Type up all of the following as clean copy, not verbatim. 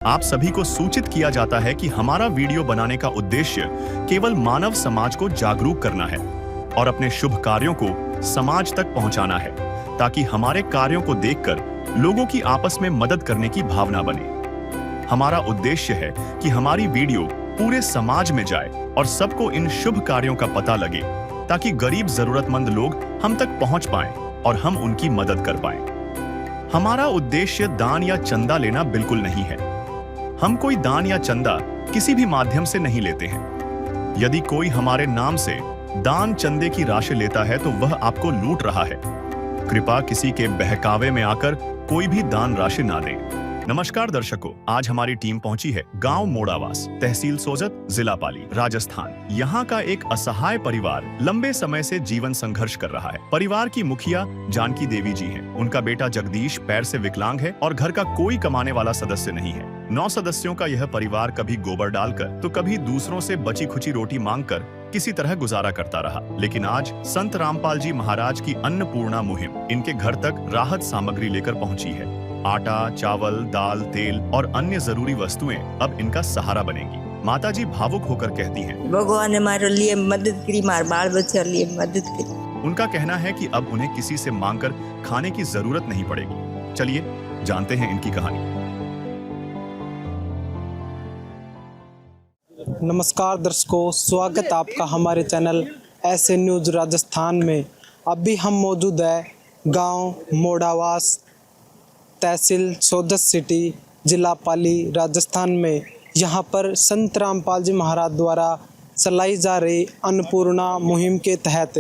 आप सभी को सूचित किया जाता है कि हमारा वीडियो बनाने का उद्देश्य केवल मानव समाज को जागरूक करना है और अपने शुभ कार्यों को समाज तक पहुंचाना है, ताकि हमारे कार्यों को देखकर लोगों की आपस में मदद करने की भावना बने। हमारा उद्देश्य है कि हमारी वीडियो पूरे समाज में जाए और सबको इन शुभ कार्यों का पता लगे, ताकि गरीब जरूरतमंद लोग हम तक पहुंच पाएं और हम उनकी मदद कर पाएं। हमारा उद्देश्य दान या चंदा लेना बिल्कुल नहीं है। हम कोई दान या चंदा किसी भी माध्यम से नहीं लेते हैं। यदि कोई हमारे नाम से दान चंदे की राशि लेता है तो वह आपको लूट रहा है। कृपया किसी के बहकावे में आकर कोई भी दान राशि ना दें। नमस्कार दर्शकों, आज हमारी टीम पहुंची है गांव मोड़ावास, तहसील सोजत, जिला पाली, राजस्थान। यहाँ का एक असहाय परिवार लंबे समय से जीवन संघर्ष कर रहा है। परिवार की मुखिया जानकी देवी जी हैं। उनका बेटा जगदीश पैर से विकलांग है और घर का कोई कमाने वाला सदस्य नहीं है। 9 सदस्यों का यह परिवार कभी गोबर डालकर तो कभी दूसरों से बची खुची रोटी मांगकर किसी तरह गुजारा करता रहा। लेकिन आज संत रामपाल जी महाराज की अन्नपूर्णा मुहिम इनके घर तक राहत सामग्री लेकर पहुंची है। आटा, चावल, दाल, तेल और अन्य जरूरी वस्तुएं अब इनका सहारा बनेगी। माता जी भावुक होकर कहती हैं, भगवान ने हमारे लिए मदद करी, हमारे बाल बच्चे लिए मदद करी। उनका कहना है कि अब उन्हें किसी से मांगकर खाने की जरूरत नहीं पड़ेगी। चलिए जानते हैं इनकी कहानी। नमस्कार दर्शकों, स्वागत आपका हमारे चैनल ऐसे न्यूज़ राजस्थान में। अभी हम मौजूद है गांव मोड़ावास, तहसील सोजत सिटी, जिला पाली, राजस्थान में। यहां पर संत रामपाल जी महाराज द्वारा चलाई जा रही अन्नपूर्णा मुहिम के तहत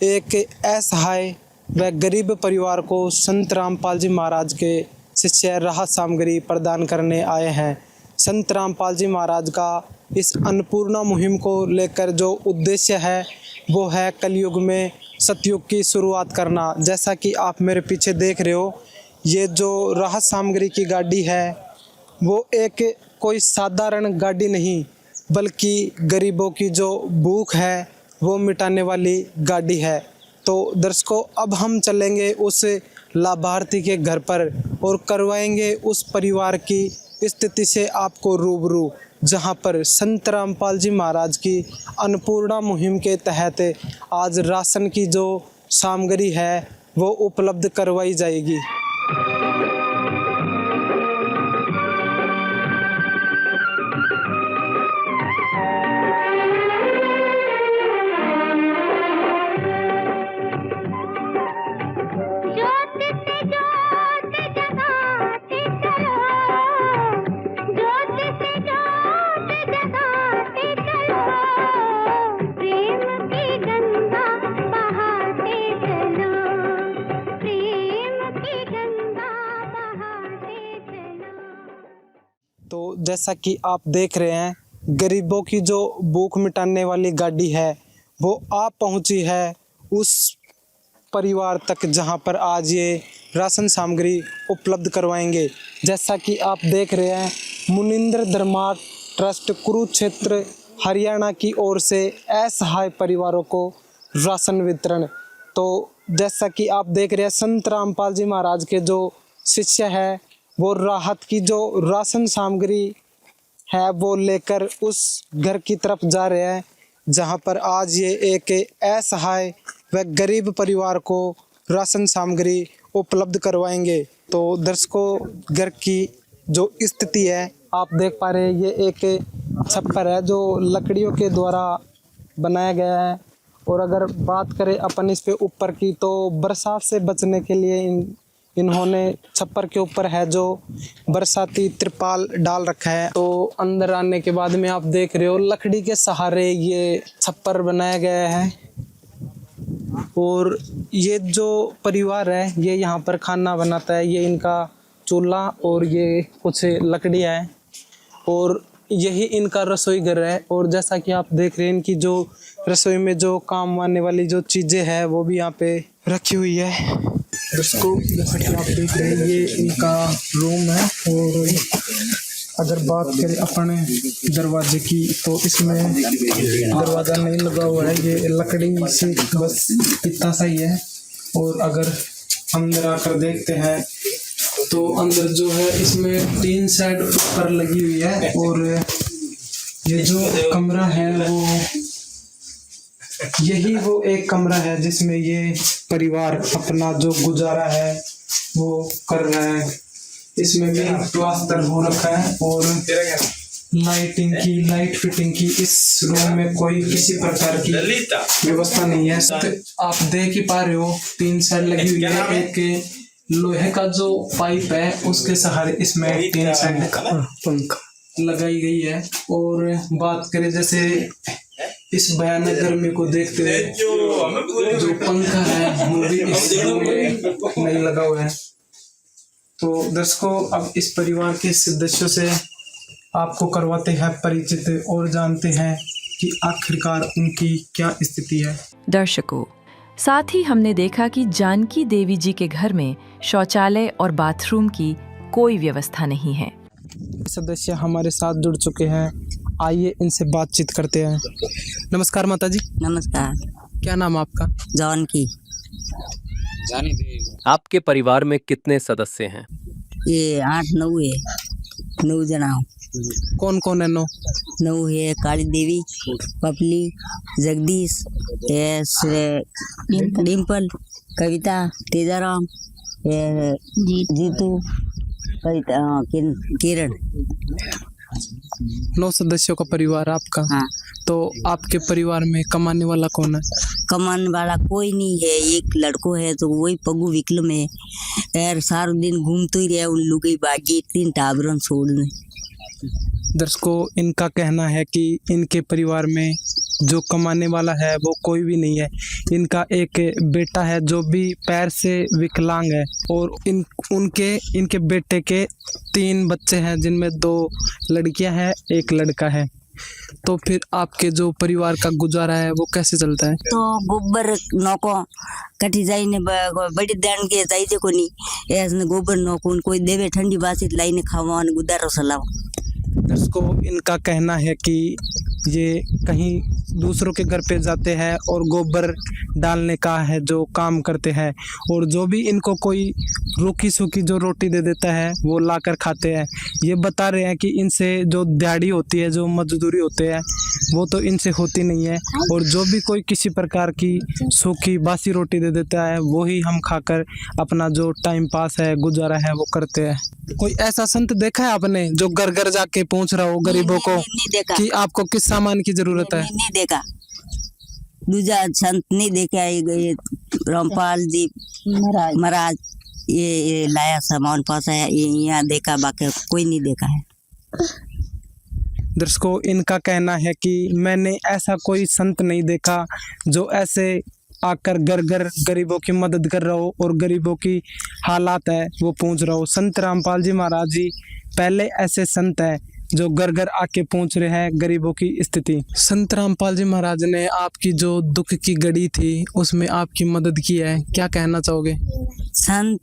एक असहाय व गरीब परिवार को संत रामपाल जी महाराज के शिष्य राहत सामग्री प्रदान करने आए हैं। संत रामपाल जी महाराज का इस अन्नपूर्णा मुहिम को लेकर जो उद्देश्य है वो है कलयुग में सतयुग की शुरुआत करना। जैसा कि आप मेरे पीछे देख रहे हो, ये जो राहत सामग्री की गाड़ी है वो एक कोई साधारण गाड़ी नहीं, बल्कि गरीबों की जो भूख है वो मिटाने वाली गाड़ी है। तो दर्शकों, अब हम चलेंगे उस लाभार्थी के घर पर और करवाएंगे उस परिवार की स्थिति से आपको रूबरू, जहां पर संत रामपाल जी महाराज की अन्नपूर्णा मुहिम के तहत आज राशन की जो सामग्री है वो उपलब्ध करवाई जाएगी। तो जैसा कि आप देख रहे हैं, गरीबों की जो भूख मिटाने वाली गाड़ी है वो आप पहुंची है उस परिवार तक जहां पर आज ये राशन सामग्री उपलब्ध करवाएंगे। जैसा कि आप देख रहे हैं, मुनिंद्र धर्मार्थ ट्रस्ट कुरुक्षेत्र हरियाणा की ओर से असहाय परिवारों को राशन वितरण। तो जैसा कि आप देख रहे हैं, संत रामपाल जी महाराज के जो शिष्य है वो राहत की जो राशन सामग्री है वो लेकर उस घर की तरफ जा रहे हैं जहां पर आज ये एक असहाय व गरीब परिवार को राशन सामग्री उपलब्ध करवाएंगे। तो दर्शकों, घर की जो स्थिति है आप देख पा रहे हैं, ये एक छप्पर है जो लकड़ियों के द्वारा बनाया गया है। और अगर बात करें अपन इस पे ऊपर की, तो बरसात से बचने के लिए इन्होंने छप्पर के ऊपर है जो बरसाती त्रिपाल डाल रखा है। तो अंदर आने के बाद में आप देख रहे हो लकड़ी के सहारे ये छप्पर बनाया गया है। और ये जो परिवार है ये यहाँ पर खाना बनाता है, ये इनका चूल्हा और ये कुछ लकड़ियाँ हैं और यही इनका रसोई घर है। और जैसा कि आप देख रहे हैं, इनकी जो रसोई में जो काम आने वाली जो चीज़ें हैं वो भी यहाँ पे रखी हुई है। दोस्तों, जैसा कि आप देख रहे हैं, ये इनका रूम है। और अगर बात करें अपने दरवाजे की, तो इसमें दरवाज़ा नहीं लगा हुआ है, ये लकड़ी से बस इतना सही है। और अगर अंदर आकर देखते हैं तो अंदर जो है इसमें 3 सेट ऊपर लगी हुई है और ये जो कमरा है वो यही वो एक कमरा है जिसमें ये परिवार अपना जो गुजारा है वो कर रहा है। इसमें भी प्लास्टर हो रखा है और लाइट फिटिंग की इस रूम में कोई किसी प्रकार की व्यवस्था नहीं है। आप देख ही पा रहे हो 3 साइड लगी हुई है, एक लोहे का जो पाइप है उसके सहारे इसमें 3 साइड पंखा लगाई गई है। और बात करें जैसे इस भयानक गर्मी को देखते हुए जो पंखा है वो भी इस रूम में नहीं लगा हुआ है। तो दर्शकों, अब इस परिवार के सदस्यों से आपको करवाते हैं परिचित और जानते हैं कि आखिरकार उनकी क्या स्थिति है। दर्शकों, साथ ही हमने देखा कि जानकी देवी जी के घर में शौचालय और बाथरूम की कोई व्यवस्था नहीं है। सदस्य हमारे साथ जुड़ चुके हैं, आइए इनसे बातचीत करते हैं। नमस्कार माता जी। नमस्कार। क्या नाम है आपका? जानकी। आपके परिवार में कितने सदस्य हैं? ये 8-9 है, 9 जना। कौन कौन है? 9 है। काली देवी, पपली, जगदीश, डिम्पल, कविता, तेजाराम, जीतू, कविता, किरण। 9 सदस्यों का परिवार आपका। हाँ। तो आपके परिवार में कमाने वाला कौन है? कमाने वाला कोई नहीं है, एक लड़को है तो वही पगू विकल में यार सारा दिन घूमते ही रहे उन लोग बागी 3 टाबरन छोड़ने। दर्शकों, इनका कहना है कि इनके परिवार में जो कमाने वाला है वो कोई भी नहीं है। इनका एक बेटा है जो भी पैर से विकलांग है और इनके बेटे के 3 बच्चे हैं जिनमें 2 लड़कियां हैं, 1 लड़का है। तो फिर आपके जो परिवार का गुजारा है वो कैसे चलता है? तो गोबर नौको कटी जाई ने बड़ी दान के जाई जे कोनी ऐसने गोबर नौको कोई देवे ठंडी बासी लाइने खावा ने गुदारो सलाव। दर्शकों, इनका कहना है कि ये कहीं दूसरों के घर पे जाते हैं और गोबर डालने का है जो काम करते हैं और जो भी इनको कोई रूखी सूखी जो रोटी दे देता है वो लाकर खाते हैं। ये बता रहे हैं कि इनसे जो दिहाड़ी होती है, जो मजदूरी होते हैं वो तो इनसे होती नहीं है और जो भी कोई किसी प्रकार की सूखी बासी रोटी दे देता है वही हम खाकर अपना जो टाइम पास है, गुजारा है वो करते हैं। कोई ऐसा संत देखा है आपने जो घर घर जाके पूछ रहा हो गरीबों को कि आपको किस सामान की जरूरत है? नहीं देखा, दूजा संत नहीं देखा। ये रामपाल जी महाराज ये लाया सामान पास है, ये यहाँ देखा, बाकी कोई नहीं देखा है। दर्शकों, इनका कहना है कि मैंने ऐसा कोई संत नहीं देखा जो ऐसे आकर घर घर गरीबों की मदद कर रहा हो और गरीबों की हालात है वो पूछ रहा हो। संत रामपाल जी महाराज जी पहले ऐसे संत है जो घर घर आके पूछ रहे हैं गरीबों की स्थिति। संत रामपाल जी महाराज ने आपकी जो दुख की घड़ी थी उसमें आपकी मदद की है, क्या कहना चाहोगे? संत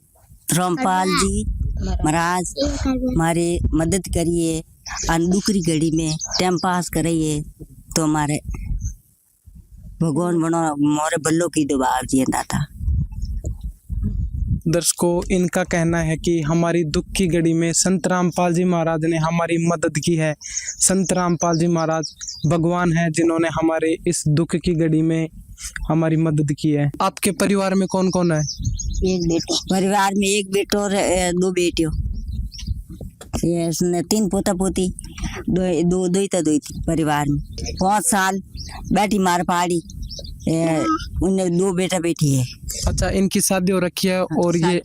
रामपाल जी महाराज हमारे मदद करिए, दुखरी घड़ी में टाइम पास करिए तो हमारे भगवान बनो मोरे बल्लो की दुआ जी दाता। दर्शकों, इनका कहना है कि हमारी दुख की घड़ी में संत रामपाल जी महाराज ने हमारी मदद की है। संत रामपाल जी महाराज भगवान हैं जिन्होंने हमारे इस दुख की घड़ी में हमारी मदद की है। आपके परिवार में कौन कौन है? एक बेटो, परिवार में 1 बेटो और 2 बेटियों। ये 3 पोता पोती, दो थी परिवार में। 5 साल बैठी मार पहाड़ी, उन्हें 2 बेटा बेटी है। अच्छा, इनकी शादी हो रखी है और ये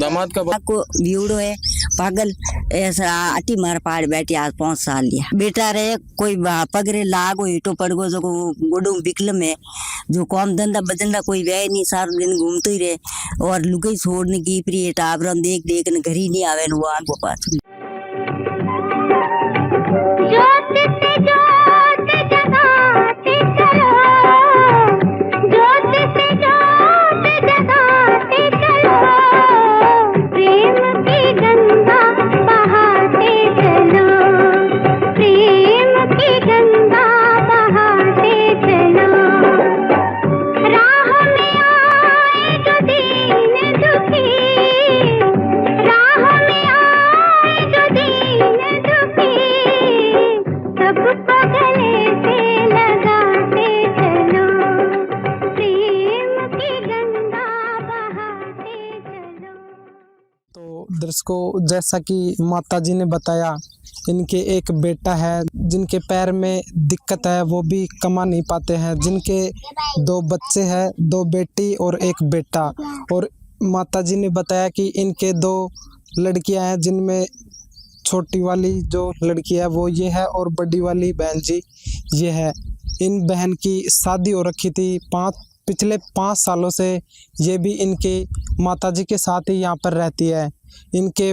दामाद का को व्यूड़ो है पागल ऐसा अटी मार पहाड़ बैठी आज 5 साल लिया। बेटा रहे कोई पगरे लागो ईटो पड़गो जो गोडो बिकल में जो काम धंधा बजंदा कोई व्याय नहीं, सारा दिन घूमते ही रहे और लुगाई छोड़ने की प्रिय टाबरन देख देख घर ही नहीं आवे वो आगो पास। राह दर्शकों, जैसा कि माता जी ने बताया, इनके एक बेटा है जिनके पैर में दिक्कत है, वो भी कमा नहीं पाते हैं। जिनके 2 बच्चे हैं, 2 बेटी और 1 बेटा। और माता जी ने बताया कि इनके 2 लड़कियां हैं, जिनमें छोटी वाली जो लड़की है वो ये है और बड़ी वाली बहन जी ये है। इन बहन की शादी हो रखी थी पिछले 5 सालों से। ये भी इनके माताजी के साथ ही यहाँ पर रहती है। इनके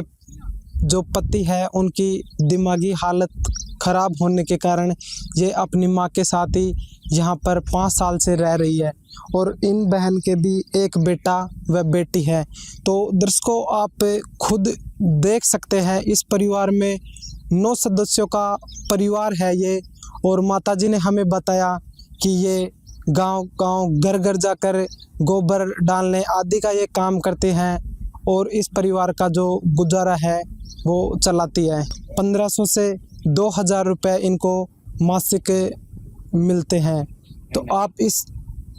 जो पति है उनकी दिमागी हालत खराब होने के कारण ये अपनी माँ के साथ ही यहाँ पर 5 साल से रह रही है। और इन बहन के भी 1 बेटा व बेटी है। तो दर्शकों, आप खुद देख सकते हैं, इस परिवार में 9 सदस्यों का परिवार है ये। और माताजी ने हमें बताया कि ये गांव-गांव, घर-घर जाकर गोबर डालने आदि का ये काम करते हैं और इस परिवार का जो गुजारा है वो चलाती है। 1500 से 2000 रुपये इनको मासिक मिलते हैं। तो आप इस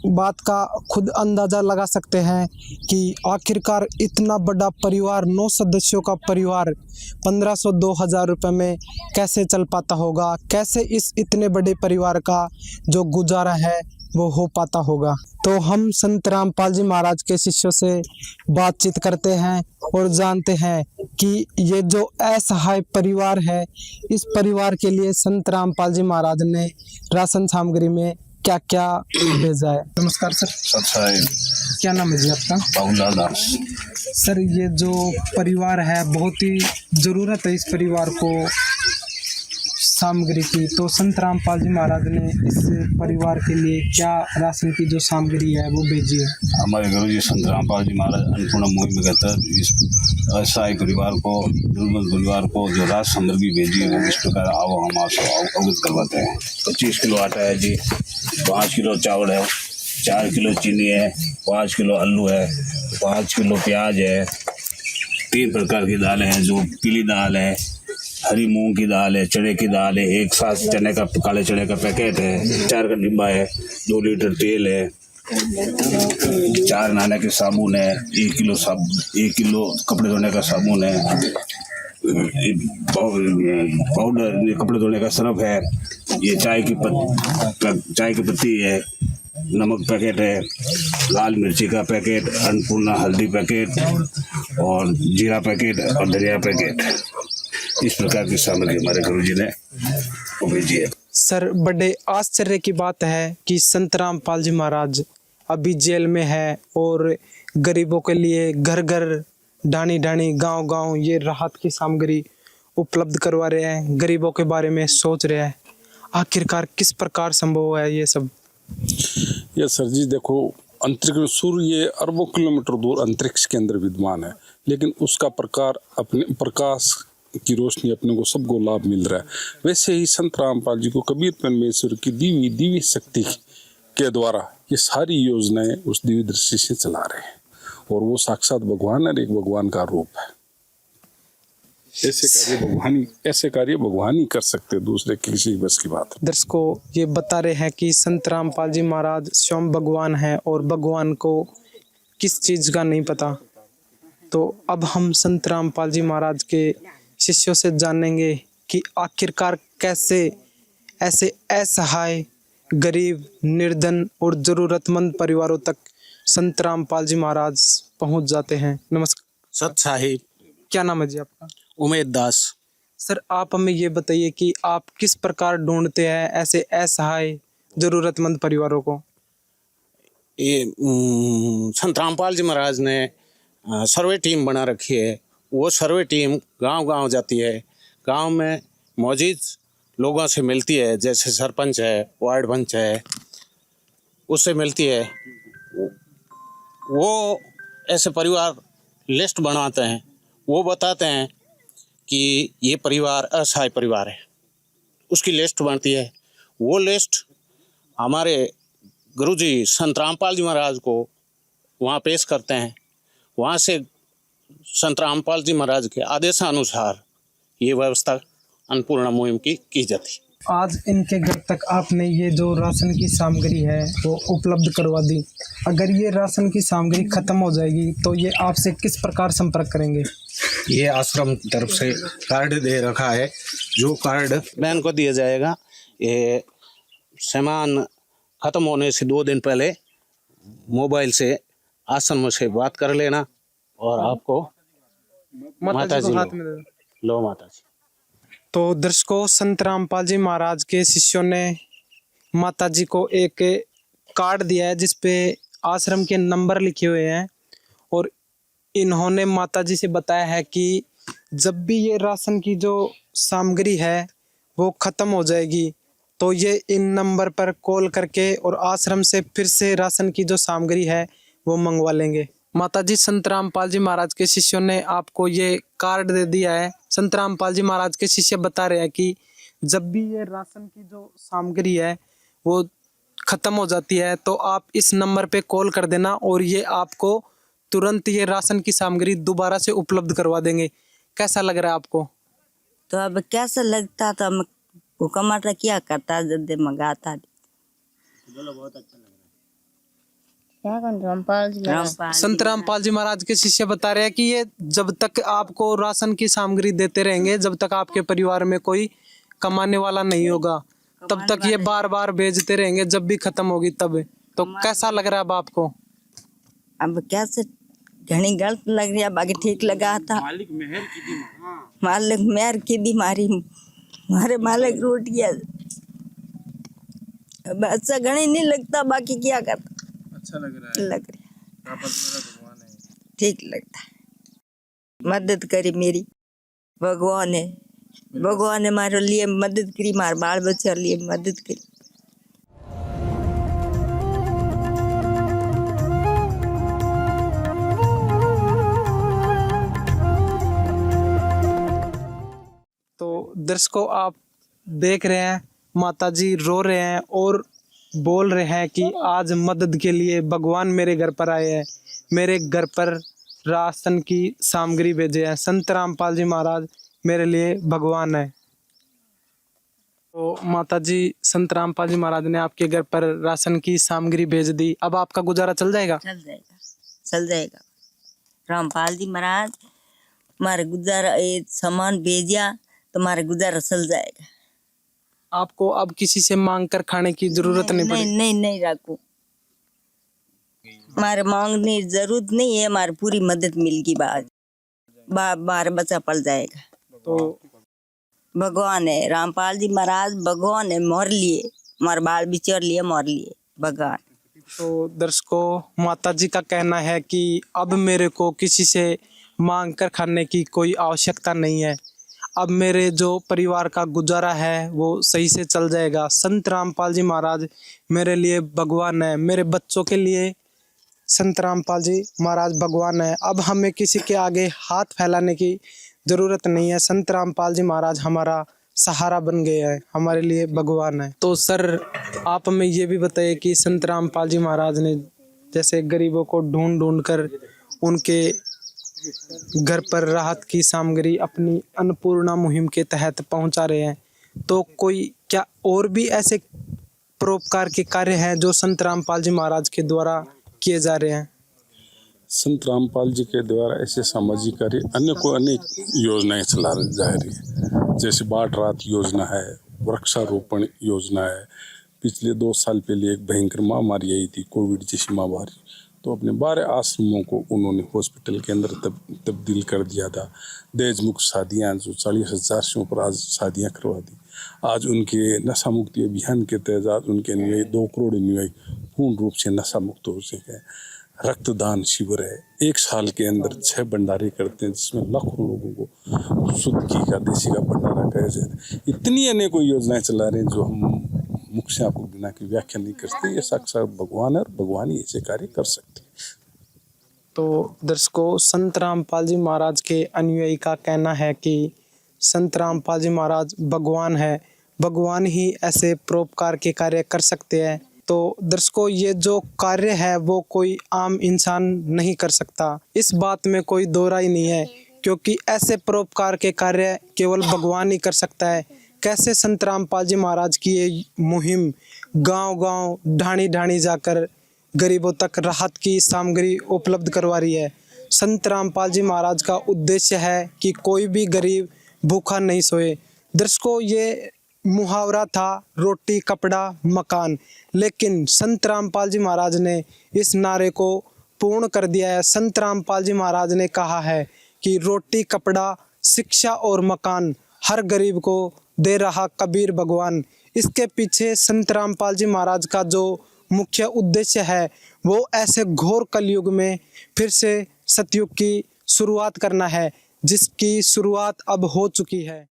बात का खुद अंदाज़ा लगा सकते हैं कि आखिरकार इतना बड़ा परिवार, 9 सदस्यों का परिवार 1500-2000 रुपये में कैसे चल पाता होगा, कैसे इस इतने बड़े परिवार का जो गुजारा है वो हो पाता होगा। तो हम संत रामपाल जी महाराज के शिष्यों से बातचीत करते हैं और जानते हैं कि ये जो असहाय परिवार है, इस परिवार के लिए संत रामपाल जी महाराज ने राशन सामग्री में क्या क्या भेजा है। नमस्कार सर। क्या नाम है जी आपका? बाबूलाल दास। सर, ये जो परिवार है बहुत ही ज़रूरत है इस परिवार को सामग्री की। तो संत रामपाल जी महाराज ने इस परिवार के लिए क्या राशन की जो सामग्री है वो भेजी है? हमारे गुरु जी संत रामपाल जी महाराज अन्नपूर्णा मुहिम के तहत इस असहाय परिवार को, जरूरतमंद परिवार को जो राशन सामग्री भेजी है वो इस प्रकार आओ हम आपसे अवगत करवाते हैं। 25 किलो आटा है जी, 5 किलो चावल है, 4 किलो चीनी है, 5 किलो आलू है, 5 किलो प्याज है, 3 प्रकार की दालें हैं, जो पीली दाल है, हरी मूंग की दाल है, चने की दाल है, 1 साथ चने का काले चने का पैकेट है, 4 का डिब्बा है, 2 लीटर तेल है, 4 नहाने के साबुन है, 1 किलो कपड़े धोने का साबुन है, पाउडर कपड़े धोने का सरफ है, ये चाय की पत्ती है, नमक पैकेट है, लाल मिर्ची का पैकेट, अन्नपूर्णा हल्दी पैकेट और जीरा पैकेट और धनिया पैकेट। इस प्रकार की सामग्री हमारे गुरुजी ने भेजी है। सर, बड़े आश्चर्य की बात है कि संत रामपाल जी महाराज अभी जेल में है और गरीबों के लिए घर घर, ढाणी ढाणी, गांव गांव ये राहत की सामग्री उपलब्ध करवा रहे हैं, गरीबों के बारे में सोच रहे हैं। आखिरकार किस प्रकार संभव है ये सब? ये सर जी देखो, अंतरिक्ष, सूर्य अरबों किलोमीटर दूर अंतरिक्ष के अंदर विद्यमान है, लेकिन उसका प्रकार, अपने प्रकाश की रोशनी अपने को सबको लाभ मिल रहा है। वैसे ही संत रामपाल जी को कबीर परमेश्वर की दिव्य शक्ति के द्वारा ये सारी योजनाएं उस दिव्य दृष्टि से चला रहे हैं और वो साक्षात भगवान और एक भगवान का रूप है। ऐसे कार्य भगवान ही कर सकते, दूसरे किसी बस की बात। दर्शकों, ये बता रहे हैं कि संत रामपाल जी महाराज स्वयं भगवान है और भगवान को किस चीज़ का नहीं पता। तो अब हम संत रामपाल जी महाराज के शिष्यों से जानेंगे कि आखिरकार कैसे ऐसे असहाय, गरीब, निर्धन और ज़रूरतमंद परिवारों तक संत रामपाल जी महाराज पहुंच जाते हैं। नमस्कार सत साहिब। क्या नाम है जी आपका? उमेद दास। सर, आप हमें ये बताइए कि आप किस प्रकार ढूंढते हैं ऐसे असहाय, ज़रूरतमंद परिवारों को? ये संत रामपाल जी महाराज ने सर्वे टीम बना रखी है। वो सर्वे टीम गांव-गांव जाती है, गांव में मौजूद लोगों से मिलती है, जैसे सरपंच है, वार्ड पंच है, उससे मिलती है। वो ऐसे परिवार लिस्ट बनाते हैं, वो बताते हैं कि ये परिवार असहाय परिवार है, उसकी लिस्ट बनती है। वो लिस्ट हमारे गुरुजी संत रामपाल जी महाराज को वहाँ पेश करते हैं। वहाँ से संत रामपाल जी महाराज के आदेशानुसार ये व्यवस्था अन्नपूर्णा मुहिम की जाती। आज इनके घर तक आपने ये जो राशन की सामग्री है वो उपलब्ध करवा दी। अगर ये राशन की सामग्री खत्म हो जाएगी तो ये आपसे किस प्रकार संपर्क करेंगे? ये आश्रम तरफ से कार्ड दे रखा है, जो कार्ड बहन को दिया जाएगा। ये सामान खत्म होने से 2 दिन पहले मोबाइल से आश्रम से बात कर लेना और आपको माता जी लो माता जी। तो दर्शकों, संत रामपाल जी महाराज के शिष्यों ने माता जी को एक कार्ड दिया है जिसपे आश्रम के नंबर लिखे हुए हैं और इन्होंने माता जी से बताया है कि जब भी ये राशन की जो सामग्री है वो खत्म हो जाएगी तो ये इन नंबर पर कॉल करके और आश्रम से फिर से राशन की जो सामग्री है वो मंगवा लेंगे। माता जी, संत रामपाल जी महाराज के शिष्यों ने आपको ये कार्ड दे दिया है। संत रामपाल जी महाराज के शिष्य बता रहे हैं कि जब भी ये राशन की जो सामग्री है वो खत्म हो जाती है तो आप इस नंबर पे कॉल कर देना और ये आपको तुरंत ये राशन की सामग्री दोबारा से उपलब्ध करवा देंगे। कैसा लग रहा है आपको? तो अब कैसा लगता था, वो कमाटा क्या करता जब मंगाता। संत रामपाल जी महाराज के शिष्य बता रहे हैं कि ये जब तक आपको राशन की सामग्री देते रहेंगे, जब तक आपके परिवार में कोई कमाने वाला नहीं होगा, तब तक ये बार बार भेजते रहेंगे, जब भी खत्म होगी तब। तो कैसा लग रहा है अब आपको? अब कैसे घनी गलत लग रहा, बाकी ठीक लगा था। मालिक मेहर की बीमारी, हमारे मालिक रूट गया। अब अच्छा घनी नहीं लगता, बाकी क्या करता। अच्छा लग रहा है? लग रहा है, ठीक लगता है। मदद करी मेरी भगवान है, भगवान ने हमारे लिए मदद करी, हमारे बाल बच्चे लिए मदद करी। तो दर्शकों, आप देख रहे हैं माता जी रो रहे हैं और बोल रहे हैं कि आज मदद के लिए भगवान मेरे घर पर आए हैं, मेरे घर पर राशन की सामग्री भेजे हैं। संत रामपाल जी महाराज मेरे लिए भगवान है। तो माता जी, संत रामपाल जी महाराज ने आपके घर पर राशन की सामग्री भेज दी, अब आपका गुजारा चल जाएगा? चल जाएगा, चल जाएगा। रामपाल जी महाराज हमारे गुजारा ये सामान भेजा तो हमारे गुजारा चल जाएगा। आपको अब किसी से मांग कर खाने की जरूरत नहीं पड़ेगी? नहीं रखो, हमारे मांगने की जरूरत नहीं है, हमारी पूरी मदद मिलेगी। हमारा बच्चा पल जाएगा। तो भगवान है, रामपाल जी महाराज भगवान है, मोर लिए हमारे बाल बिचर लिए, मोर लिए भगवान। तो दर्शकों, माता जी का कहना है कि अब मेरे को किसी से मांग कर खाने की कोई आवश्यकता नहीं है, अब मेरे जो परिवार का गुजारा है वो सही से चल जाएगा। संत रामपाल जी महाराज मेरे लिए भगवान है, मेरे बच्चों के लिए संत रामपाल जी महाराज भगवान है। अब हमें किसी के आगे हाथ फैलाने की ज़रूरत नहीं है, संत रामपाल जी महाराज हमारा सहारा बन गए हैं, हमारे लिए भगवान है। तो सर, आप हमें ये भी बताइए कि संत रामपाल जी महाराज ने जैसे गरीबों को ढूंढ ढूंढ कर उनके घर पर राहत की सामग्री अपनी अन्नपूर्णा मुहिम के तहत पहुंचा रहे हैं, तो कोई क्या और भी ऐसे परोपकार के कार्य हैं जो संत रामपाल जी महाराज के द्वारा किए जा रहे हैं? संत रामपाल जी के द्वारा ऐसे सामाजिक कार्य अन्य को अनेक योजनाएं चला जा रही है, जैसे बाढ़ राहत योजना है, वृक्षारोपण योजना है। पिछले 2 साल पहले एक भयंकर महामारी आई थी, कोविड जैसी महामारी, तो अपने 12 आश्रमों को उन्होंने हॉस्पिटल के अंदर तब्दील कर दिया था। दहेज मुक्त शादियाँ जो 40,000 से ऊपर आज शादियाँ करवा दी। आज उनके नशा मुक्ति अभियान के तहत उनके अनुयायी 2 करोड़ अनुयायी पूर्ण रूप से नशा मुक्त हो सके हैं। रक्तदान शिविर है, 1 साल के अंदर 6 भंडारे करते हैं जिसमें लाखों लोगों को शुद्ध घी का, देसी का भंडारा करा जाता है। इतनी अनेकों योजनाएं चला रहे हैं जो हम मुख से आपको बिना की व्याख्या नहीं कर सकते। ये साक्षात भगवान है और भगवान ही ऐसे कार्य कर सकते हैं। तो दर्शकों, संत रामपाल जी महाराज के अनुयायी का कहना है कि संत रामपाल जी महाराज भगवान है, भगवान ही ऐसे परोपकार के कार्य कर सकते हैं। तो दर्शकों, ये जो कार्य है वो कोई आम इंसान नहीं कर सकता, इस बात में कोई दो राय नहीं है, क्योंकि ऐसे परोपकार के कार्य केवल भगवान ही कर सकता है। कैसे संत रामपाल जी महाराज की ये मुहिम गांव-गांव, ढाणी-ढाणी जाकर गरीबों तक राहत की सामग्री उपलब्ध करवा रही है, संत रामपाल जी महाराज का उद्देश्य है कि कोई भी गरीब भूखा नहीं सोए। दर्शकों, ये मुहावरा था रोटी कपड़ा मकान, लेकिन संत रामपाल जी महाराज ने इस नारे को पूर्ण कर दिया है। संत रामपाल जी महाराज ने कहा है कि रोटी कपड़ा शिक्षा और मकान हर गरीब को दे रहा कबीर भगवान। इसके पीछे संत रामपाल जी महाराज का जो मुख्य उद्देश्य है वो ऐसे घोर कलयुग में फिर से सतयुग की शुरुआत करना है, जिसकी शुरुआत अब हो चुकी है।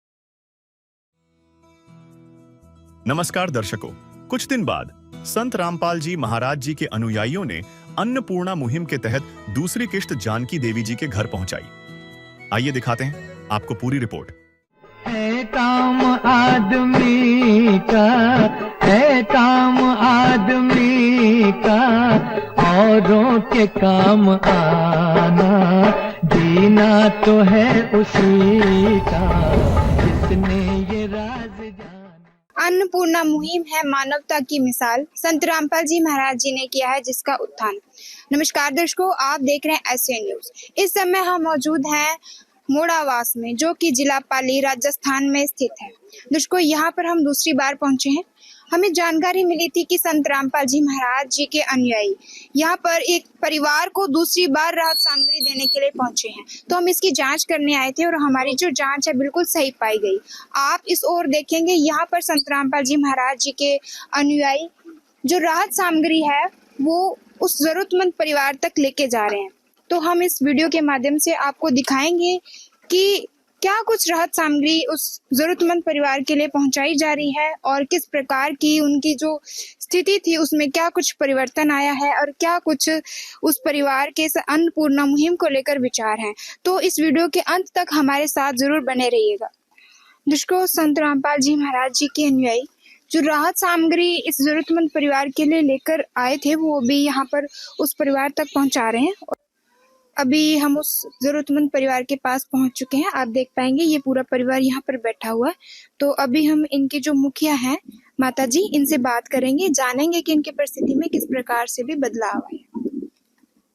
नमस्कार दर्शकों, कुछ दिन बाद संत रामपाल जी महाराज जी के अनुयायियों ने अन्नपूर्णा मुहिम के तहत दूसरी किश्त जानकी देवी जी के घर पहुंचाई। आइए दिखाते हैं आपको पूरी रिपोर्ट। है काम आदमी का, है काम आदमी का, औरों के काम आना, जीना तो है उसी का जिसने ये राज जाना। अन्नपूर्णा मुहिम है मानवता की मिसाल, संत रामपाल जी महाराज जी ने किया है जिसका उत्थान। नमस्कार दर्शकों, आप देख रहे हैं एसएन न्यूज। इस समय हम मौजूद हैं मोड़ावास में, जो कि जिला पाली राजस्थान में स्थित है। दर्शकों, यहाँ पर हम दूसरी बार पहुंचे हैं। हमें जानकारी मिली थी कि संत रामपाल जी महाराज जी के अनुयायी यहाँ पर एक परिवार को दूसरी बार राहत सामग्री देने के लिए पहुंचे हैं, तो हम इसकी जांच करने आए थे और हमारी जो जांच है बिल्कुल सही पाई गई। आप इस ओर देखेंगे, यहाँ पर संत रामपाल जी महाराज जी के अनुयायी जो राहत सामग्री है वो उस जरूरतमंद परिवार तक लेके जा रहे हैं। तो हम इस वीडियो के माध्यम से आपको दिखाएंगे कि क्या कुछ राहत सामग्री उस जरूरतमंद परिवार के लिए पहुंचाई जा रही है और किस प्रकार की उनकी जो स्थिति थी उसमें क्या कुछ परिवर्तन आया है और क्या कुछ उस परिवार के अन्नपूर्णा मुहिम को लेकर विचार हैं। तो इस वीडियो के अंत तक हमारे साथ जरूर बने रहिएगा। दर्शकों, संत रामपाल जी महाराज जी के अनुयायी जो राहत सामग्री इस जरूरतमंद परिवार के लिए लेकर आए थे वो भी यहाँ पर उस परिवार तक पहुंचा रहे हैं। अभी हम उस जरूरतमंद परिवार के पास पहुंच चुके हैं। आप देख पाएंगे ये पूरा परिवार यहाँ पर बैठा हुआ है। तो अभी हम इनके जो मुखिया हैं माता जी, इनसे बात करेंगे, जानेंगे कि इनकी परिस्थिति में किस प्रकार से भी बदलाव आया।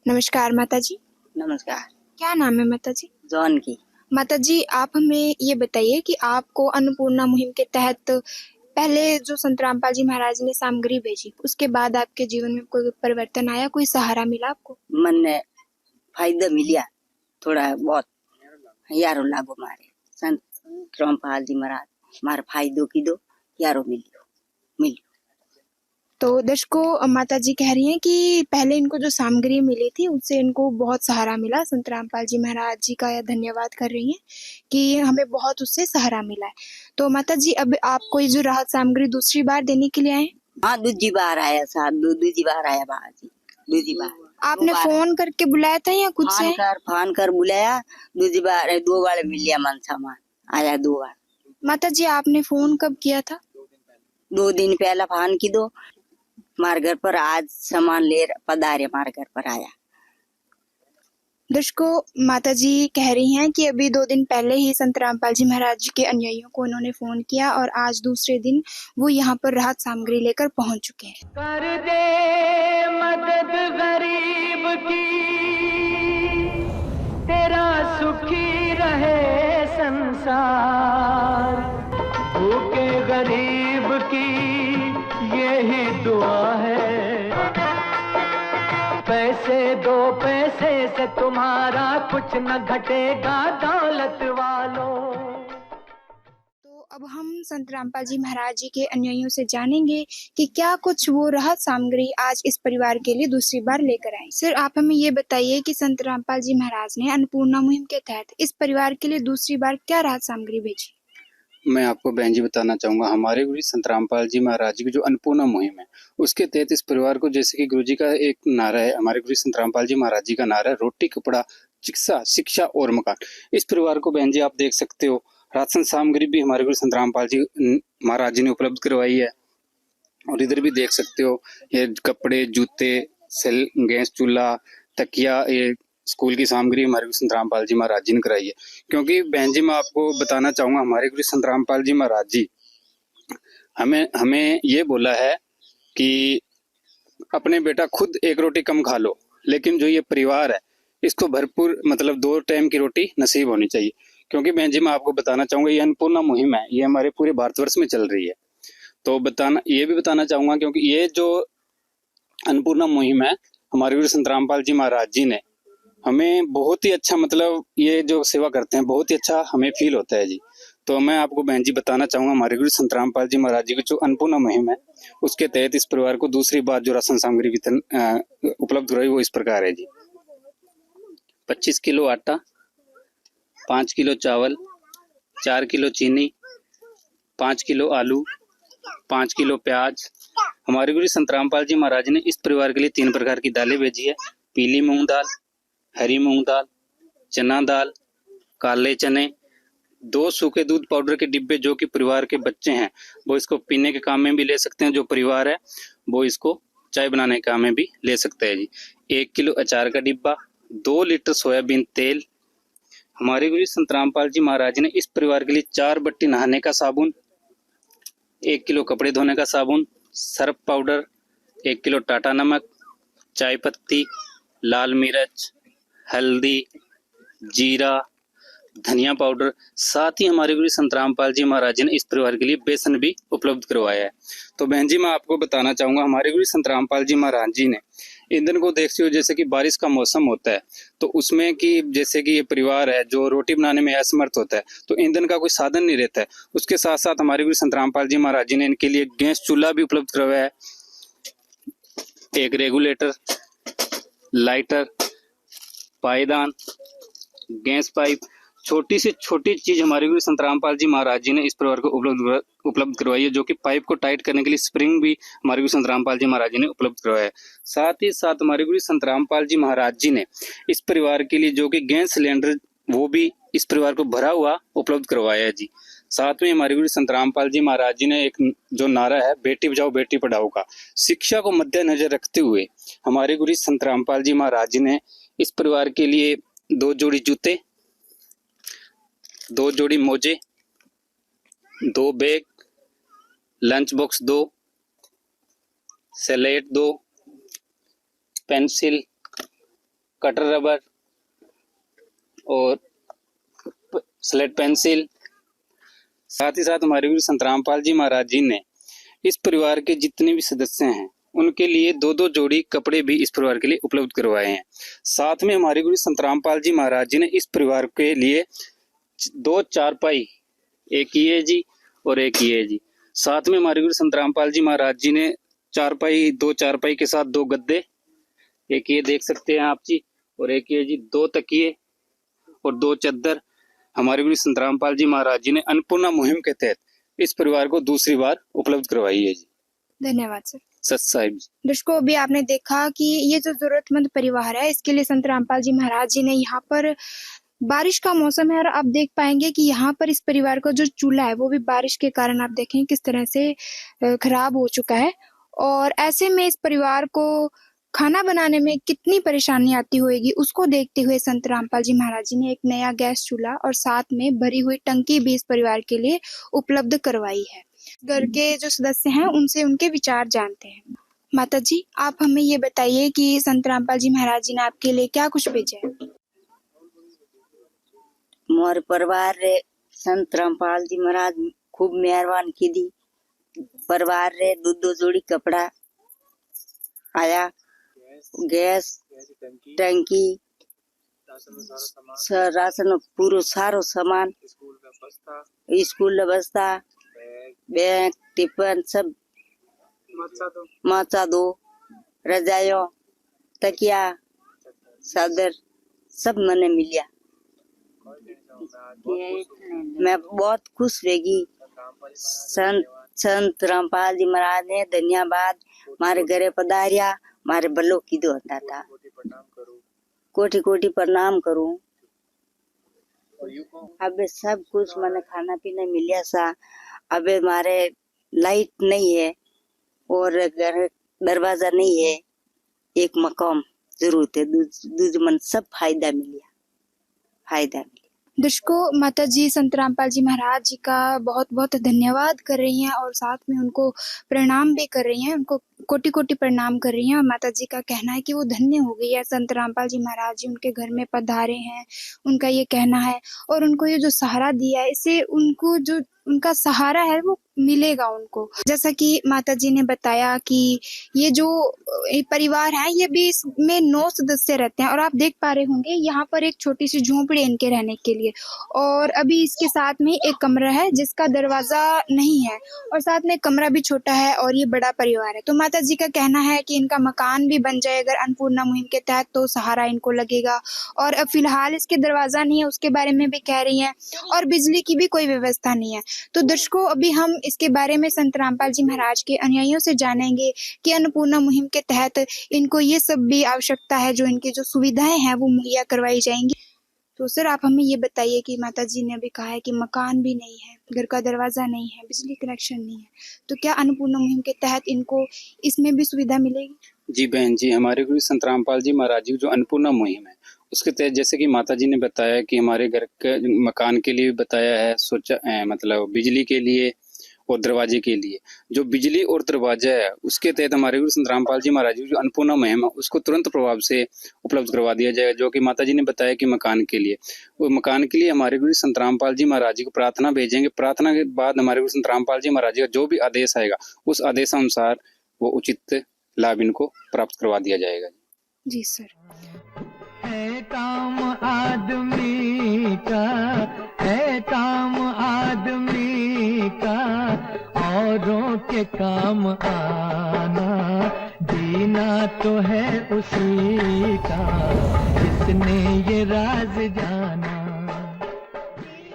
नमस्कार माता जी। नमस्कार। क्या नाम है माता जी? जानकी। माता जी, आप हमें ये बताइए कि आपको अन्नपूर्णा मुहिम के तहत पहले जो संत रामपाल जी महाराज ने सामग्री भेजी, उसके बाद आपके जीवन में कोई परिवर्तन आया, कोई सहारा मिला आपको? मन ने फायदा मिलिया थोड़ा बहुत, यारो लागो मारे संत रामपाल जी महाराज मारे फायदो की दो यारो मिलियो। तो दर्शकों, माता जी कह रही हैं कि पहले इनको जो सामग्री मिली थी उससे इनको बहुत सहारा मिला। संत रामपाल जी महाराज जी का यह धन्यवाद कर रही हैं कि हमें बहुत उससे सहारा मिला है। तो माता जी, अब आपको ये जो राहत सामग्री दूसरी बार देने के लिए आए? हाँ, दूसरी बार आया साहब, दूसरी बार आया बाजी, दूसरी बार। आपने फोन करके बुलाया था या कुछ से? फोन कर बुलाया, दूसरी बार 2 बार मिल लिया मन सामान, आया 2 बार। माता जी, आपने फोन कब किया था? 2 दिन पहला फोन की दो, हमारे घर पर आज सामान ले पधारे, हमारे घर पर आया। दर्शकों, माता जी कह रही हैं कि अभी 2 दिन पहले ही संत रामपाल जी महाराज जी के अनुयायियों को उन्होंने फोन किया और आज दूसरे दिन वो यहाँ पर राहत सामग्री लेकर पहुंच चुके हैं। कर दे मदद गरीब की, तेरा सुखी रहे संसार, भूखे गरीब की यही दुआ है, पैसे दो पैसे से तुम्हारा कुछ न घटेगा दौलत वालों। तो अब हम संत रामपाल जी महाराज जी के अनुयायियों से जानेंगे कि क्या कुछ वो राहत सामग्री आज इस परिवार के लिए दूसरी बार लेकर आए। सर, आप हमें ये बताइए कि संत रामपाल जी महाराज ने अन्नपूर्णा मुहिम के तहत इस परिवार के लिए दूसरी बार क्या राहत सामग्री भेजी? मैं आपको बहन जी बताना चाहूँगा, हमारे गुरु संत रामपाल जी महाराज जी की जो अन्नपूर्णा मुहिम है उसके तहत इस परिवार को, जैसे कि गुरु जी का एक नारा है, हमारे गुरु संत रामपाल जी महाराज जी का नारा है, रोटी कपड़ा शिक्षा और मकान। इस परिवार को बहन जी आप देख सकते हो, राशन सामग्री भी हमारे गुरु संत रामपाल जी महाराज जी ने उपलब्ध करवाई है। और इधर भी देख सकते हो, ये कपड़े, जूते, गैस चूल्हा, तकिया, ये स्कूल की सामग्री हमारे गुरु संत रामपाल जी महाराज जी ने कराई है। क्योंकि बहन जी मैं आपको बताना चाहूंगा, हमारे गुरु संत रामपाल जी महाराज जी हमें ये बोला है कि अपने बेटा खुद एक रोटी कम खा लो, लेकिन जो ये परिवार है इसको भरपूर मतलब 2 टाइम की रोटी नसीब होनी चाहिए। क्योंकि बहन जी मैं आपको बताना चाहूँगा ये अन्नपूर्णा मुहिम है, ये हमारे पूरे भारतवर्ष में चल रही है। तो ये भी बताना चाहूँगा क्योंकि ये जो अन्नपूर्णा मुहिम है हमारे गुरु संत रामपाल जी महाराज जी ने हमें बहुत ही अच्छा मतलब ये जो सेवा करते हैं बहुत ही अच्छा हमें फील होता है जी। तो मैं आपको बहन जी बताना चाहूँगा हमारे गुरु संत रामपाल जी महाराज जी की जो अन्नपूर्णा मुहिम है उसके तहत इस परिवार को दूसरी बार जो राशन सामग्री वितरण उपलब्ध करवाई वो इस प्रकार है जी। 25 किलो आटा, 5 किलो चावल, 4 किलो चीनी, 5 किलो आलू, 5 किलो प्याज। हमारे गुरु संत रामपाल जी महाराज ने इस परिवार के लिए 3 प्रकार की दालें भेजी है। पीली मूंग दाल, हरी मूंग दाल, चना दाल, काले चने, 2 सूखे दूध पाउडर के डिब्बे जो कि परिवार के बच्चे हैं वो इसको पीने के काम में भी ले सकते हैं, जो परिवार है वो इसको चाय बनाने के काम में भी ले सकते हैं जी। 1 किलो अचार का डिब्बा, 2 लीटर सोयाबीन तेल। हमारे गुरु संत रामपाल जी महाराज ने इस परिवार के लिए 4 बट्टी नहाने का साबुन, 1 किलो कपड़े धोने का साबुन, सर्फ पाउडर, 1 किलो टाटा नमक, चाय पत्ती, लाल मिर्च, हल्दी, जीरा, धनिया पाउडर, साथ ही हमारे गुरु संत रामपाल जी महाराज जी ने इस परिवार के लिए बेसन भी उपलब्ध करवाया है। तो बहन जी मैं आपको बताना चाहूँगा हमारे गुरु संत रामपाल जी महाराज जी ने ईंधन को देखते हुए जैसे कि बारिश का मौसम होता है तो उसमें कि जैसे कि ये परिवार है जो रोटी बनाने में असमर्थ होता है तो ईंधन का कोई साधन नहीं रहता है, उसके साथ साथ हमारे गुरु संत रामपाल जी महाराज जी ने इनके लिए गैस चूल्हा भी उपलब्ध करवाया है, एक रेगुलेटर, लाइटर, पायदान, गैस पाइप, छोटी से छोटी चीज हमारे गुरु संत रामपाल जी महाराज जी ने इस परिवार को उपलब्ध करवाई है, जो कि पाइप को टाइट करने के लिए स्प्रिंग भी हमारे गुरु संत रामपाल जी महाराज जी ने उपलब्ध करवाया है। साथ ही साथ हमारे गुरु संत रामपाल जी महाराज जी ने इस परिवार के लिए जो कि गैस सिलेंडर वो भी इस परिवार को भरा हुआ उपलब्ध करवाया है जी। साथ में हमारे गुरु संत रामपाल जी महाराज जी ने एक जो नारा है बेटी बचाओ बेटी पढ़ाओ का, शिक्षा को मद्देनजर रखते हुए हमारे गुरु संत रामपाल जी महाराज जी ने इस परिवार के लिए 2 जोड़ी जूते, 2 जोड़ी मोजे, 2 bag, lunch box 2, slate 2, pencil, cutter rubber और स्लेट पेंसिल। साथ ही साथ हमारे गुरु संत रामपाल जी महाराज जी ने इस परिवार के जितने भी सदस्य हैं उनके लिए 2-2 जोड़ी कपड़े भी इस परिवार के लिए उपलब्ध करवाए हैं। साथ में हमारे गुरु संत रामपाल जी महाराज जी ने इस परिवार के लिए 2 चारपाई, एक ये जी और एक ये जी। साथ में हमारे गुरु संत रामपाल जी महाराज जी ने 2 चारपाई के साथ 2 गद्दे, एक ये देख सकते हैं आप जी, और एक ये जी 2 तकिए और 2 चद्दर हमारे गुरु संत रामपाल जी महाराज जी ने अन्नपूर्णा मुहिम के तहत इस परिवार को दूसरी बार उपलब्ध करवाई है जी। धन्यवाद सर। सत साहिब जी। दर्शकों अभी आपने देखा कि ये जो जरूरतमंद परिवार है इसके लिए संत रामपाल जी महाराज जी ने यहाँ पर, बारिश का मौसम है और आप देख पाएंगे कि यहाँ पर इस परिवार का जो चूल्हा है वो भी बारिश के कारण आप देखें किस तरह से खराब हो चुका है, और ऐसे में इस परिवार को खाना बनाने में कितनी परेशानी आती होगी उसको देखते हुए संत रामपाल जी महाराज जी ने एक नया गैस चूल्हा और साथ में भरी हुई टंकी भी इस परिवार के लिए उपलब्ध करवाई है। घर के जो सदस्य हैं उनसे उनके विचार जानते हैं। माता जी आप हमें ये बताइए कि संत रामपाल जी महाराज जी ने आपके लिए क्या कुछ भेजा है? मोर परिवार रे संत रामपाल जी महाराज खूब मेहरबान की दी। परिवार रे 2 जोड़ी कपड़ा आया, गैस टंकी, राशन पूरा सारो सामान, स्कूल बस्ता, बैग, टिफिन सब, माचा 2, रजाइयों, तकिया, चादर सब मैंने मिलिया। मैं बहुत खुश रहेगी। संत रामपाल जी महाराज ने धन्यवाद मारे घरे पधारिया, मारे बल्लो की दो होता था। कोटि कोटि प्रणाम करूं। अबे सब कुछ मैंने खाना पीना मिलिया सा। अबे मारे लाइट नहीं है और घर दरवाजा नहीं है, एक मकाम जरूरत है, दूज मन सब फायदा मिलिया। दर्शकों, माता जी संत रामपाल जी महाराज जी का बहुत बहुत धन्यवाद कर रही हैं और साथ में उनको प्रणाम भी कर रही हैं, उनको कोटि कोटि प्रणाम कर रही हैं। और माता जी का कहना है कि वो धन्य हो गई है, संत रामपाल जी महाराज जी उनके घर में पधारे हैं, उनका ये कहना है। और उनको ये जो सहारा दिया है, इससे उनको जो उनका सहारा है वो मिलेगा उनको। जैसा कि माता जी ने बताया कि ये जो परिवार है, ये भी इसमें 9 सदस्य रहते हैं। और आप देख पा रहे होंगे यहाँ पर एक छोटी सी झोंपड़ी इनके रहने के लिए, और अभी इसके साथ में एक कमरा है जिसका दरवाजा नहीं है, और साथ में कमरा भी छोटा है, और ये बड़ा परिवार है। तो माता जी का कहना है कि इनका मकान भी बन जाए अगर अन्नपूर्णा मुहिम के तहत, तो सहारा इनको लगेगा। और अब फिलहाल इसके दरवाजा नहीं है, उसके बारे में भी कह रही हैं, और बिजली की भी कोई व्यवस्था नहीं है। तो दर्शकों, अभी हम इसके बारे में संत रामपाल जी महाराज के अनुयायियों से जानेंगे कि अन्नपूर्णा मुहिम के तहत इनको ये सब भी आवश्यकता है, जो इनकी जो सुविधाएं हैं वो मुहैया करवाई जाएंगी। तो सर, आप हमें ये बताइए कि माता जी ने अभी कहा है कि मकान भी नहीं है, घर का दरवाजा नहीं है, बिजली कनेक्शन नहीं है, तो क्या अन्नपूर्णा मुहिम के तहत इनको इसमें भी सुविधा मिलेगी? जी बहन जी, हमारे गुरु संत रामपाल जी महाराज जी जो अन्नपूर्णा मुहिम है, उसके तहत जैसे कि माता जी ने बताया कि हमारे घर के मकान के लिए बताया है, सोचा मतलब बिजली के लिए और दरवाजे के लिए। जो बिजली और दरवाजा है उसके तहत हमारे गुरु संत रामपाल जी महाराज जी जो अन्नपूर्णा मुहिम है उसको तुरंत प्रभाव से उपलब्ध करवा दिया जाएगा। जो कि माता जी ने बताया कि मकान के लिए, वो मकान के लिए हमारे गुरु संत रामपाल जी महाराज जी को प्रार्थना भेजेंगे। प्रार्थना के बाद हमारे गुरु संत रामपाल जी महाराज जी का जो भी आदेश आएगा उस आदेशानुसार वो उचित लाभ इनको प्राप्त करवा दिया जाएगा। जी सर। है काम आदमी का, है काम आदमी का, औरों के काम आना, जीना तो है उसी का, जिसने ये राज जाना।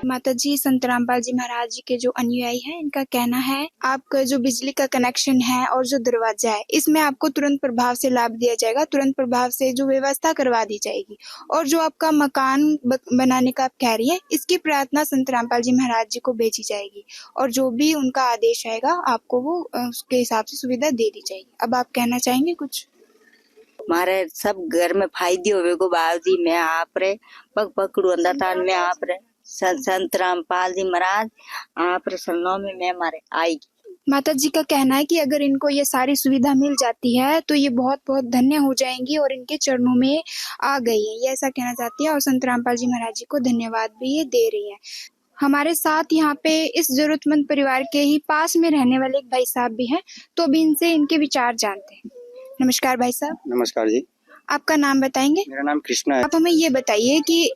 माता जी संत रामपाल जी महाराज जी के जो अनुयायी हैं, इनका कहना है आपका जो बिजली का कनेक्शन है और जो दरवाजा है, इसमें आपको तुरंत प्रभाव से लाभ दिया जाएगा, तुरंत प्रभाव से जो व्यवस्था करवा दी जाएगी। और जो आपका मकान बनाने का आप कह रही हैं, इसकी प्रार्थना संत रामपाल जी महाराज जी को भेजी जाएगी, और जो भी उनका आदेश आएगा आपको वो उसके हिसाब से सुविधा दे दी जाएगी। अब आप कहना चाहेंगे कुछ? हमारे सब घर में फायदे होवे को बाबूजी, मैं आप रे पग पकड़ू अंदर में आप रे संत रामपाल जी महाराज आप रे सन्नों में मैं मारे आएगी। माता जी का कहना है कि अगर इनको ये सारी सुविधा मिल जाती है तो ये बहुत बहुत धन्य हो जाएंगी और इनके चरणों में आ गई है, ये ऐसा कहना चाहती है। और संत रामपाल जी महाराज जी को धन्यवाद भी ये दे रही है। हमारे साथ यहाँ पे इस जरूरतमंद परिवार के ही पास में रहने वाले एक भाई साहब भी हैं, तो अभी इनसे इनके विचार जानते हैं। नमस्कार भाई साहब। नमस्कार जी। आपका नाम बताएंगे? मेरा नाम कृष्णा है। आप हमें ये बताइए कि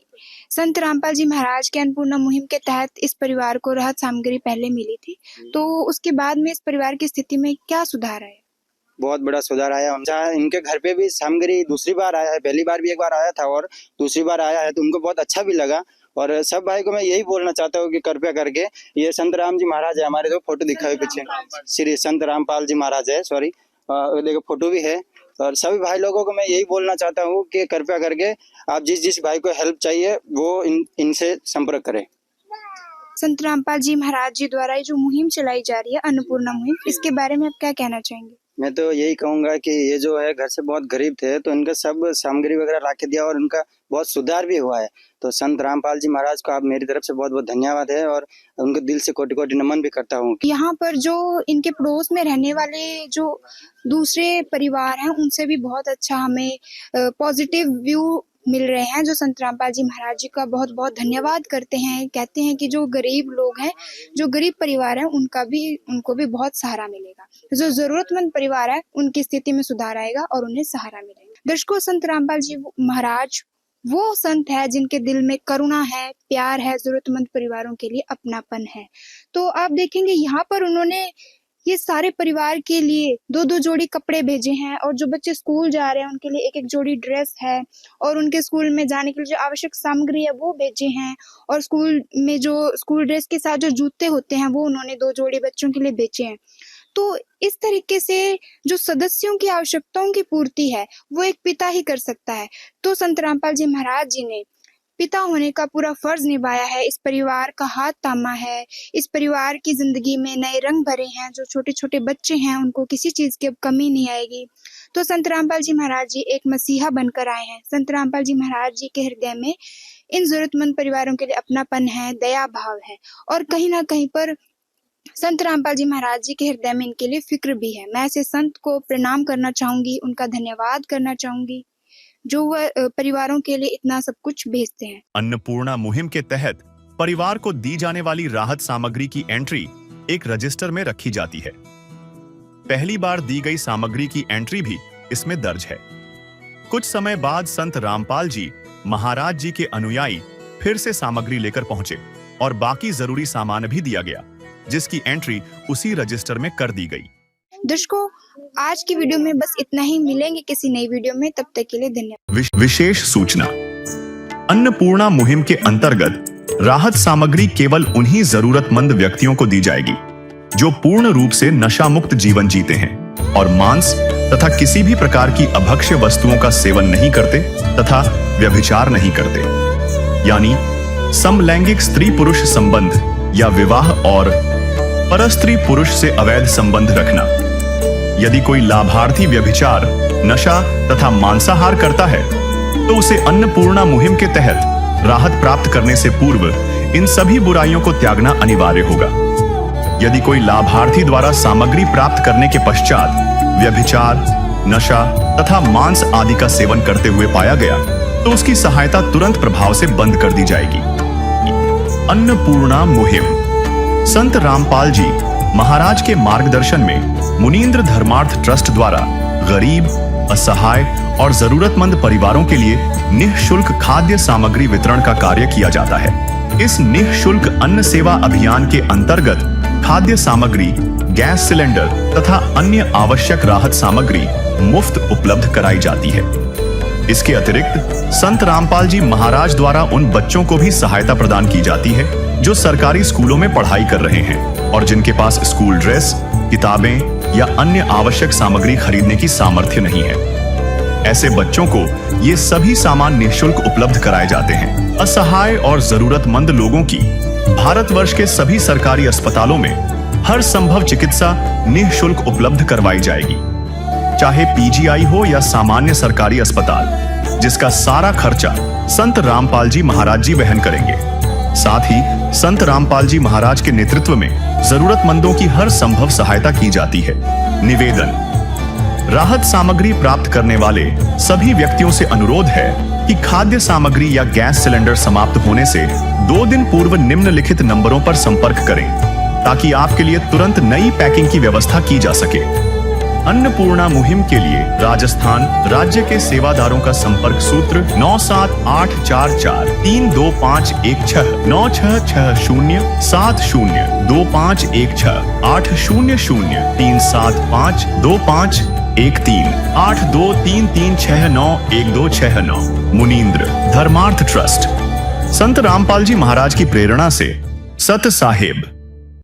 संत रामपाल जी महाराज के अन्नपूर्णा मुहिम के तहत इस परिवार को राहत सामग्री पहले मिली थी, तो उसके बाद में इस परिवार की स्थिति में क्या सुधार आया? बहुत बड़ा सुधार आया। जहाँ इनके घर पे भी सामग्री दूसरी बार आया है, पहली बार भी एक बार आया था और दूसरी बार आया है, तो उनको बहुत अच्छा भी लगा। और सब भाई को मैं यही बोलना चाहता हूँ कि कृपया करके ये संत राम जी महाराज है, हमारे जो फोटो दिखा है पीछे, श्री संत रामपाल जी महाराज है, सॉरी देखो फोटो भी है। और सभी भाई लोगों को मैं यही बोलना चाहता हूँ कि कृपया करके आप जिस भाई को हेल्प चाहिए वो इनसे संपर्क करें। संत रामपाल जी महाराज जी द्वारा जो मुहिम चलाई जा रही है अन्नपूर्णा मुहिम, इसके बारे में आप क्या कहना चाहेंगे? मैं तो यही कहूंगा कि ये जो है घर से बहुत गरीब थे, तो इनका सब सामग्री वगैरह ला के दिया और उनका बहुत सुधार भी हुआ है। तो संत रामपाल जी महाराज को आप मेरी तरफ से बहुत बहुत धन्यवाद है और उनको दिल से कोटि कोटि नमन भी करता हूँ। यहाँ पर जो इनके पड़ोस में रहने वाले जो दूसरे परिवार हैं, उनसे भी बहुत अच्छा हमें पॉजिटिव व्यू मिल रहे हैं, जो संत रामपाल जी महाराज जी का बहुत बहुत धन्यवाद करते हैं। कहते हैं कि जो गरीब लोग हैं, जो गरीब परिवार हैं, उनको भी बहुत सहारा मिलेगा। जो जरूरतमंद परिवार है उनकी स्थिति में सुधार आएगा और उन्हें सहारा मिलेगा। दर्शकों, संत रामपाल जी महाराज वो संत है जिनके दिल में करुणा है, प्यार है, जरूरतमंद परिवारों के लिए अपनापन है। तो आप देखेंगे यहाँ पर उन्होंने ये सारे परिवार के लिए 2-2 जोड़ी कपड़े भेजे हैं, और जो बच्चे स्कूल जा रहे हैं उनके लिए 1-1 जोड़ी ड्रेस है, और उनके स्कूल में जाने के लिए जो आवश्यक सामग्री है वो भेजे हैं, और स्कूल में जो स्कूल ड्रेस के साथ जो जूते होते हैं वो उन्होंने 2 जोड़ी बच्चों के लिए भेजे हैं। तो इस तरीके से जो सदस्यों की आवश्यकताओं की पूर्ति है वो एक पिता ही कर सकता है। तो संत रामपाल जी महाराज जी ने पिता होने का पूरा फर्ज निभाया है, इस परिवार का हाथ थामा है, इस परिवार की जिंदगी में नए रंग भरे हैं। जो छोटे छोटे बच्चे हैं उनको किसी चीज की अब कमी नहीं आएगी। तो संत रामपाल जी महाराज जी एक मसीहा बनकर आए हैं। संत रामपाल जी महाराज जी के हृदय में इन जरूरतमंद परिवारों के लिए अपनापन है, दया भाव है और कहीं ना कहीं पर संत रामपाल जी महाराज जी के हृदय में इनके लिए फिक्र भी है। मैं ऐसे संत को प्रणाम करना चाहूंगी, उनका धन्यवाद करना चाहूंगी जो वह परिवारों के लिए इतना सब कुछ भेजते हैं। अन्नपूर्णा मुहिम के तहत परिवार को दी जाने वाली राहत सामग्री की एंट्री एक रजिस्टर में रखी जाती है। पहली बार दी गई सामग्री की एंट्री भी इसमें दर्ज है। कुछ समय बाद संत रामपाल जी महाराज जी के अनुयायी फिर से सामग्री लेकर पहुंचे और बाकी जरूरी सामान भी दिया गया, जिसकी एंट्री उसी रजिस्टर में कर दी गई। दर्शकों, आज की वीडियो में बस इतना ही। मिलेंगे किसी नई वीडियो में, तब तक के लिए धन्यवाद। विशेष सूचना, अन्नपूर्णा मुहिम के अंतर्गत राहत सामग्री केवल उन्हीं जरूरतमंद व्यक्तियों को दी जाएगी जो पूर्ण रूप से नशा मुक्त जीवन जीते हैं और मांस तथा किसी भी प्रकार की अभक्ष्य वस्तुओं का सेवन नहीं करते तथा व्यभिचार नहीं करते, यानी समलैंगिक स्त्री पुरुष संबंध या विवाह और परस्त्री पुरुष से अवैध संबंध रखना। यदि कोई लाभार्थी व्यभिचार, नशा तथा मांसाहार करता है तो उसे अन्नपूर्णा मुहिम के तहत राहत प्राप्त करने से पूर्व इन सभी बुराइयों को त्यागना अनिवार्य होगा। यदि कोई लाभार्थी द्वारा सामग्री प्राप्त करने के पश्चात व्यभिचार, नशा तथा मांस आदि का सेवन करते हुए पाया गया तो उसकी सहायता तुरंत प्रभाव से बंद कर दी जाएगी। अन्नपूर्णा मुहिम संत रामपाल जी महाराज के मार्गदर्शन में मुनींद्र धर्मार्थ ट्रस्ट द्वारा गरीब, असहाय और जरूरतमंद परिवारों के लिए निःशुल्क खाद्य सामग्री वितरण का कार्य किया जाता है। इस निःशुल्क अन्न सेवा अभियान के अंतर्गत खाद्य सामग्री, गैस सिलेंडर तथा अन्य आवश्यक राहत सामग्री मुफ्त उपलब्ध कराई जाती है। इसके अतिरिक्त संत रामपाल जी महाराज द्वारा उन बच्चों को भी सहायता प्रदान की जाती है जो सरकारी स्कूलों में पढ़ाई कर रहे हैं और जिनके पास स्कूल ड्रेस, किताबें या अन्य आवश्यक सामग्री खरीदने की सामर्थ्य नहीं है। ऐसे बच्चों को ये सभी सामान निःशुल्क उपलब्ध कराए जाते हैं। असहाय और जरूरतमंद लोगों की भारतवर्ष के सभी सरकारी अस्पतालों में हर संभव चिकित्सा निःशुल्क उपलब्ध करवाई जाएगी, चाहे पीजीआई हो या सामान्य सरकारी अस्पताल, जिसका सारा खर्चा संत रामपाल जी महाराज जी वहन करेंगे। साथ ही संत रामपाल जी महाराज के नेतृत्व में जरूरतमंदों की हर संभव सहायता की जाती है। निवेदन, राहत सामग्री प्राप्त करने वाले सभी व्यक्तियों से अनुरोध है कि खाद्य सामग्री या गैस सिलेंडर समाप्त होने से 2 दिन पूर्व निम्नलिखित नंबरों पर संपर्क करें ताकि आपके लिए तुरंत नई पैकिंग की व्यवस्था की जा सके। अन्नपूर्णा मुहिम के लिए राजस्थान राज्य के सेवादारों का संपर्क सूत्र 9784432516 9660702516 80037525213 8233691269। मुनींद्र धर्मार्थ ट्रस्ट। संत रामपाल जी महाराज की प्रेरणा से सत साहेब।